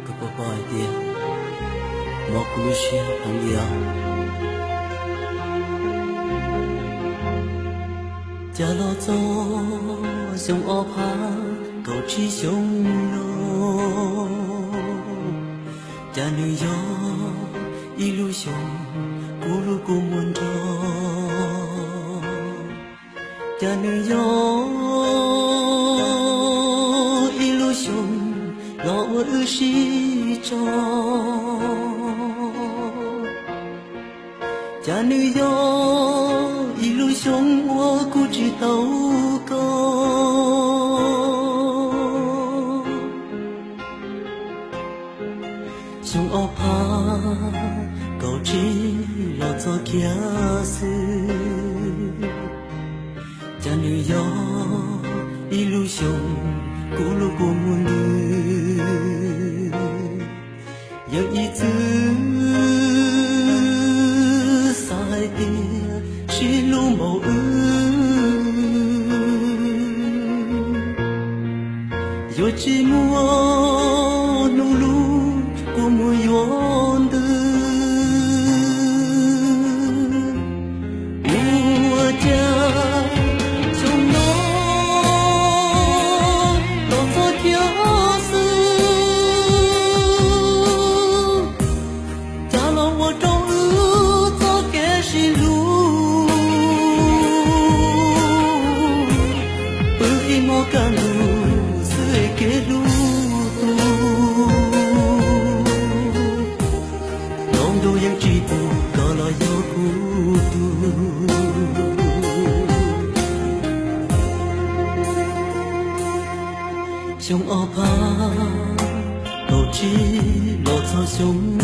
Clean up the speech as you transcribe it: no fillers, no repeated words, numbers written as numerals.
个宝宝的，莫故事朋友。家老早上我怕高枝上路，家女友一路上咕噜咕门着，家女友一路上老我西着，家女友一路上我固执祷告，上我怕高知老早惊死，家女友一路上咕噜咕噜噜，有一次赛的是路某有寂寞努路过么远的我家从那老早跳死家老我终于早该是路不一莫干路给路途，lòng đâu yang chỉ tu kalau yo kudu, sông apa, cầu chỉ lo cho sông